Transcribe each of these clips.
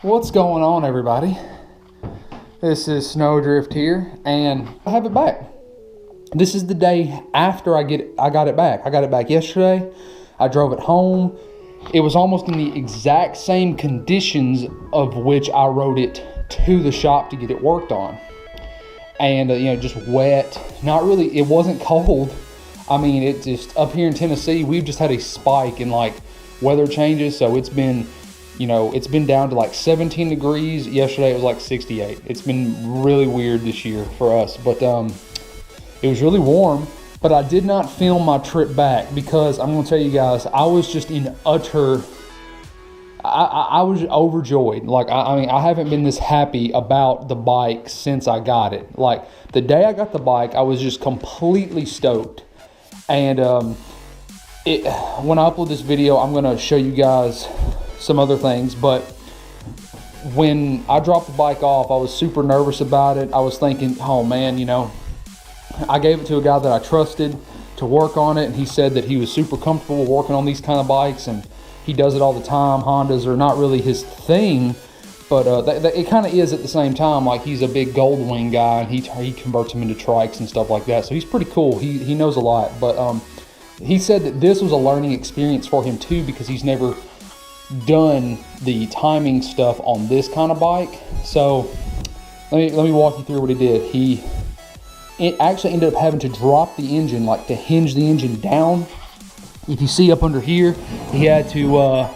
What's going on, everybody? This is SnowDrift here, and I have it back. This is the day after I got it back. I got it back yesterday. I drove it home. It was almost in the exact same conditions of which I rode it to the shop to get it worked on. And just wet. Not really. It wasn't cold. I mean, it just, up here in Tennessee, we've just had a spike in like weather changes, so it's been down to like 17 degrees. Yesterday it was like 68. It's been really weird this year for us, but it was really warm. But I did not film my trip back because I'm gonna tell you guys, I was just in utter, I was overjoyed. Like, I mean, I haven't been this happy about the bike since I got it. Like, the day I got the bike, I was just completely stoked. And when I upload this video, I'm gonna show you guys some other things, but when I dropped the bike off, I was super nervous about it. I was thinking, oh man, I gave it to a guy that I trusted to work on it, and he said that he was super comfortable working on these kind of bikes, and he does it all the time. Hondas are not really his thing, but it kind of is at the same time. Like, he's a big Goldwing guy, and he converts them into trikes and stuff like that, so he's pretty cool. He knows a lot, but he said that this was a learning experience for him too, because he's never done the timing stuff on this kind of bike. So let me walk you through what he did. It actually ended up having to drop the engine, like to hinge the engine down. If you see up under here, he had to well,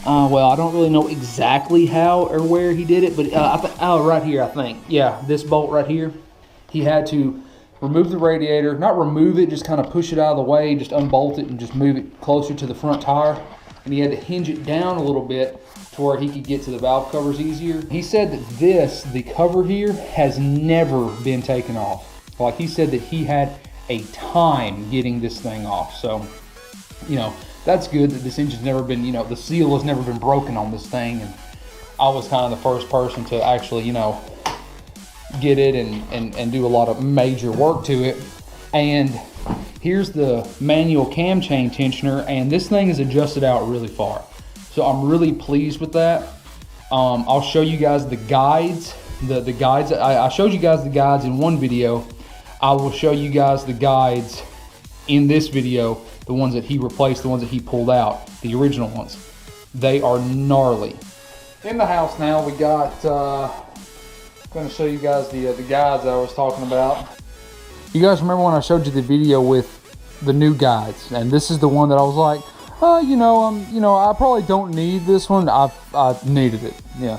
I don't really know exactly how or where he did it, but right here, I think. Yeah, this bolt right here. He had to remove the radiator, not remove it, just kind of push it out of the way, just unbolt it and just move it closer to the front tire. And he had to hinge it down a little bit to where he could get to the valve covers easier. He said that the cover here has never been taken off. Like, he said that he had a time getting this thing off. So, that's good that this engine's never been, the seal has never been broken on this thing. And I was kind of the first person to actually, get it and do a lot of major work to it. And here's the manual cam chain tensioner, and this thing is adjusted out really far. So I'm really pleased with that. I'll show you guys the guides. The guides, I showed you guys the guides in one video. I will show you guys the guides in this video, the ones that he replaced, the ones that he pulled out, the original ones. They are gnarly. In the house now, we got, I'm gonna show you guys the guides that I was talking about. You guys remember when I showed you the video with the new guides, and this is the one that I was like, I probably don't need this one. I needed it. Yeah,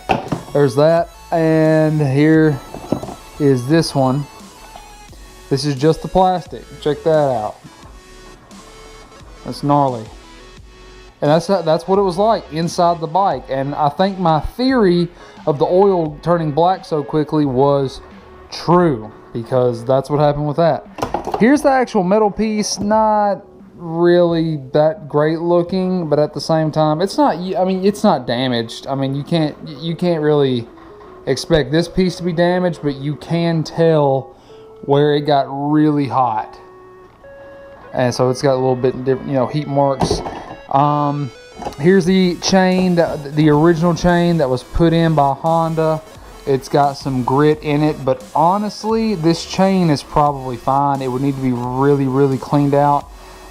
there's that, and here is this one. This is just the plastic. Check that out. That's gnarly, and that's what it was like inside the bike. And I think my theory of the oil turning black so quickly was true, because that's what happened with that. Here's the actual metal piece. Not really that great looking, but at the same time, it's not damaged. I mean, you can't really expect this piece to be damaged, but you can tell where it got really hot. And so it's got a little bit different, heat marks. Here's the chain, the original chain that was put in by Honda. It's got some grit in it, but honestly, this chain is probably fine. It would need to be really, really cleaned out.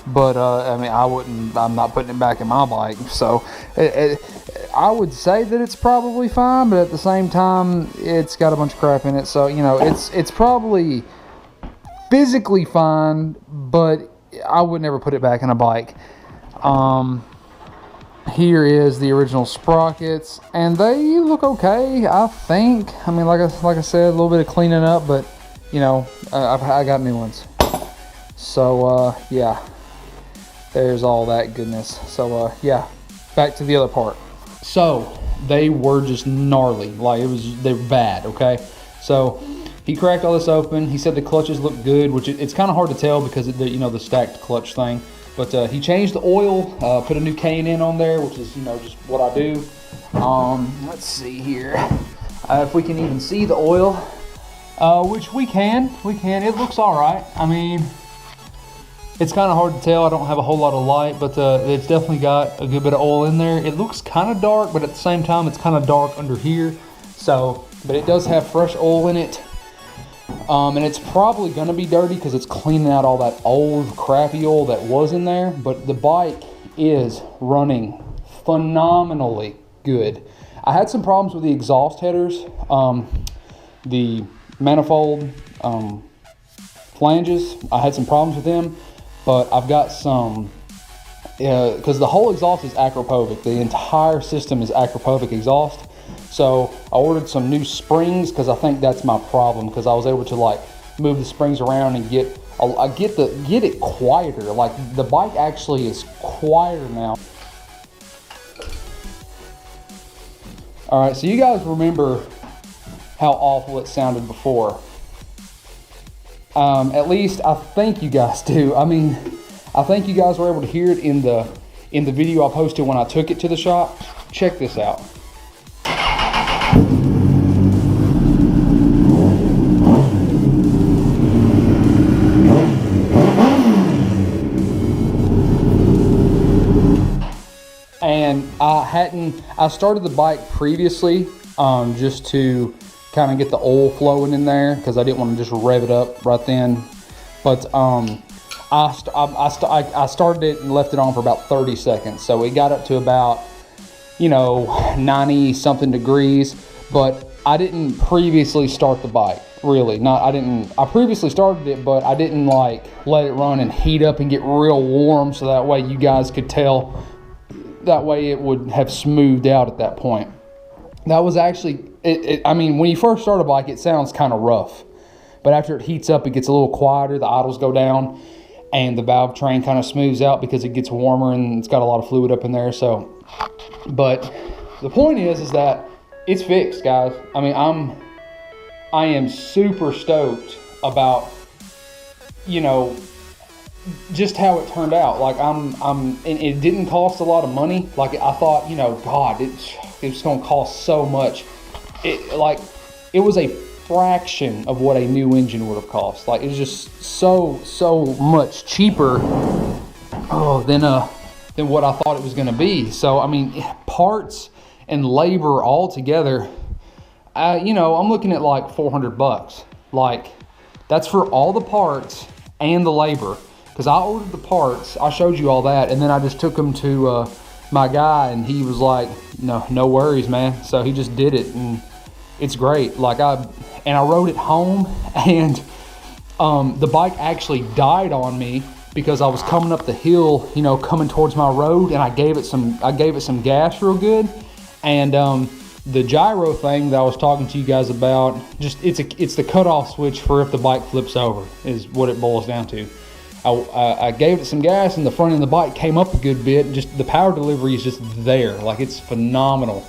But I'm not putting it back in my bike. So I would say that it's probably fine, but at the same time, it's got a bunch of crap in it. So, it's probably physically fine, but I would never put it back in a bike. Here is the original sprockets, and they look okay, I think. I mean, like I said, a little bit of cleaning up, but I got new ones. So yeah, there's all that goodness. So yeah, back to the other part. So they were just gnarly, like they were bad. Okay, so he cracked all this open. He said the clutches look good, which it's kind of hard to tell because of the stacked clutch thing. But he changed the oil, put a new K&N on there, which is, just what I do. Let's see here. If we can even see the oil, which we can. It looks all right. I mean, It's kind of hard to tell. I don't have a whole lot of light, but it's definitely got a good bit of oil in there. It looks kind of dark, but at the same time, it's kind of dark under here. So, but it does have fresh oil in it. And it's probably going to be dirty because it's cleaning out all that old crappy oil that was in there. But the bike is running phenomenally good. I had some problems with the exhaust headers, the manifold flanges. I had some problems with them, but I've got some, because the whole exhaust is Acropovic. The entire system is Acropovic exhaust. So I ordered some new springs because I think that's my problem, because I was able to like move the springs around and get it quieter. Like the bike actually is quieter now. All right, so you guys remember how awful it sounded before. At least I think you guys do. I mean, I think you guys were able to hear it in the video I posted when I took it to the shop. Check this out. And I started the bike previously just to kind of get the oil flowing in there, because I didn't want to just rev it up right then. But I started it and left it on for about 30 seconds. So it got up to about, 90 something degrees, but I didn't previously start the bike. Really, I previously started it, but I didn't like let it run and heat up and get real warm, so that way you guys could tell. That way it would have smoothed out at that point. That was actually, I mean, when you first start a bike, it sounds kind of rough. But after it heats up, it gets a little quieter, the idles go down, and the valve train kind of smooths out because it gets warmer and it's got a lot of fluid up in there. So, but the point is that it's fixed, guys. I mean, I am super stoked about, just how it turned out. Like and it didn't cost a lot of money. Like I thought, God, it was going to cost so much. It was a fraction of what a new engine would have cost. Like it was just so much cheaper than what I thought it was going to be. So I mean, parts and labor all together, I'm looking at like $400. Like that's for all the parts and the labor. Because I ordered the parts, I showed you all that, and then I just took them to my guy, and he was like, no worries, man. So he just did it, and it's great. Like I rode it home, and the bike actually died on me because I was coming up the hill, coming towards my road, and I gave it some gas real good, and the gyro thing that I was talking to you guys about, it's the cutoff switch for if the bike flips over is what it boils down to. I gave it some gas, and the front end of the bike came up a good bit. Just the power delivery is just there. Like it's phenomenal,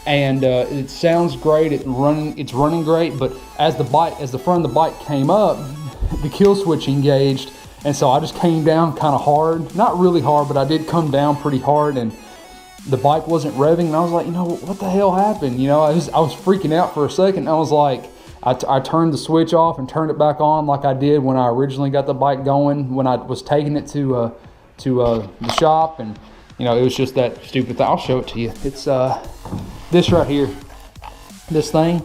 and it sounds great. It's running great. But as the front of the bike came up, the kill switch engaged, and so I just came down kind of hard. Not really hard, but I did come down pretty hard, and the bike wasn't revving. And I was like, what the hell happened? I was freaking out for a second. I was like, I turned the switch off and turned it back on like I did when I originally got the bike going, when I was taking it to the shop, and it was just that stupid thing. I'll show it to you. It's this right here, this thing,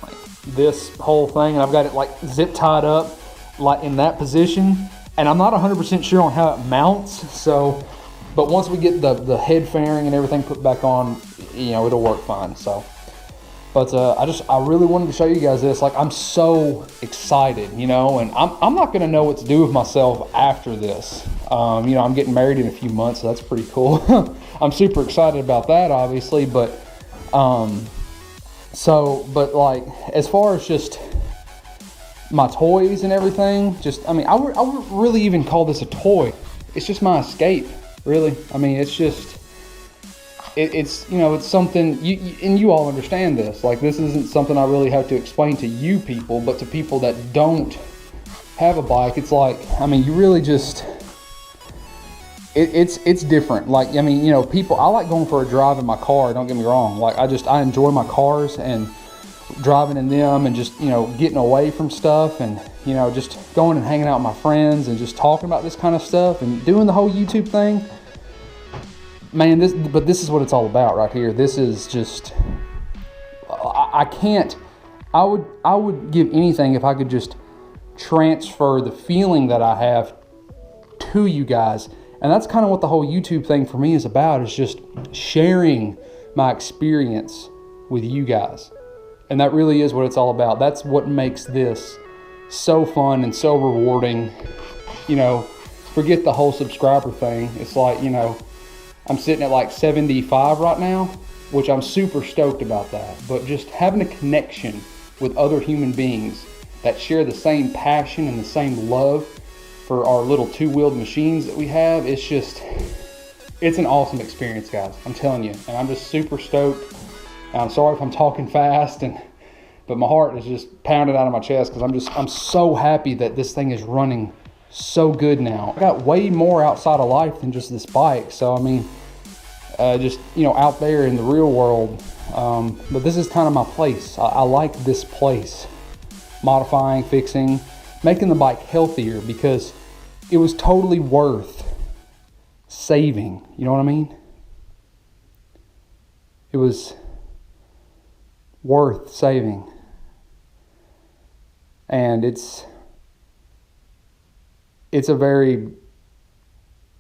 like this whole thing, and I've got it like zip tied up like in that position, and I'm not 100% sure on how it mounts. So, but once we get the head fairing and everything put back on, it'll work fine. So. But I really wanted to show you guys this. Like, I'm so excited, and I'm not going to know what to do with myself after this. I'm getting married in a few months, so that's pretty cool. I'm super excited about that, obviously. But, like, as far as just my toys and everything, I wouldn't really even call this a toy. It's just my escape, really. I mean, it's just... It's something, and you all understand this. Like, this isn't something I really have to explain to you people, but to people that don't have a bike, it's like, you really just, it's different. Like, people, I like going for a drive in my car, don't get me wrong. Like, I enjoy my cars, and driving in them and just, getting away from stuff and, just going and hanging out with my friends and just talking about this kind of stuff and doing the whole YouTube thing. Man, this is what it's all about right here. This is just, I would give anything if I could just transfer the feeling that I have to you guys. And that's kind of what the whole YouTube thing for me is about, is just sharing my experience with you guys. And that really is what it's all about. That's what makes this so fun and so rewarding. Forget the whole subscriber thing. It's like, I'm sitting at like 75 right now, which I'm super stoked about that. But just having a connection with other human beings that share the same passion and the same love for our little two-wheeled machines that we have, it's an awesome experience, guys. I'm telling you. And I'm just super stoked. I'm sorry if I'm talking fast, but my heart is just pounding out of my chest because I'm so happy that this thing is running so good now. I got way more outside of life than just this bike. So, out there in the real world. But this is kind of my place. I like this place. Modifying, fixing, making the bike healthier, because it was totally worth saving. You know what I mean? It was worth saving. And it's a very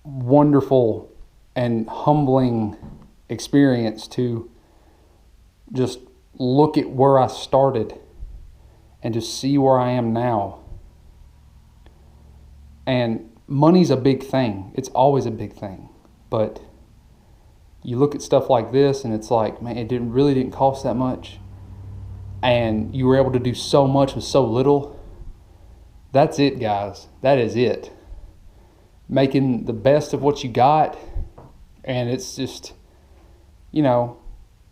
wonderful and humbling experience to just look at where I started and to see where I am now. And money's a big thing. It's always a big thing. But you look at stuff like this and it's like, man, it really didn't cost that much. And you were able to do so much with so little. That's it, guys. That is it. Making the best of what you got. And it's just,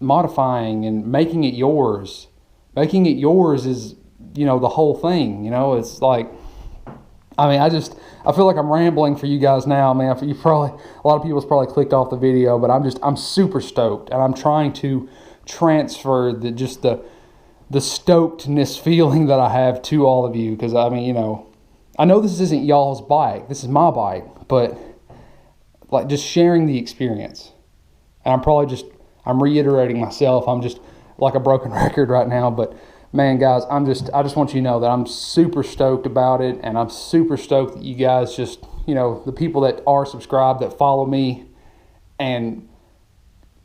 modifying and making it yours. Making it yours is, the whole thing. It's like, I feel like I'm rambling for you guys now, man. A lot of people's probably clicked off the video, but I'm super stoked. And I'm trying to transfer the stokedness feeling that I have to all of you. Because, I know this isn't y'all's bike. This is my bike. But, just sharing the experience. And I'm reiterating myself. I'm just like a broken record right now. But, man, guys, I just want you to know that I'm super stoked about it. And I'm super stoked that you guys just, the people that are subscribed, that follow me and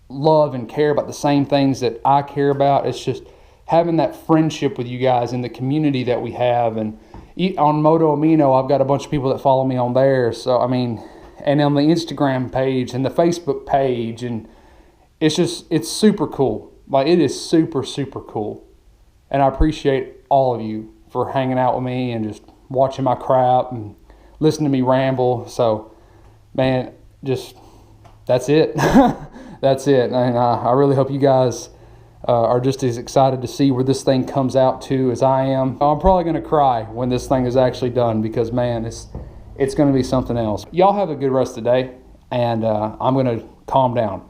love and care about the same things that I care about. It's just having that friendship with you guys and the community that we have. And on Moto Amino, I've got a bunch of people that follow me on there. So, and on the Instagram page and the Facebook page. And it's super cool. It is super, super cool. And I appreciate all of you for hanging out with me and just watching my crap and listening to me ramble. So, man, that's it. That's it. And I really hope you guys are just as excited to see where this thing comes out to as I am. I'm probably going to cry when this thing is actually done because, man, it's going to be something else. Y'all have a good rest of the day, and I'm going to calm down.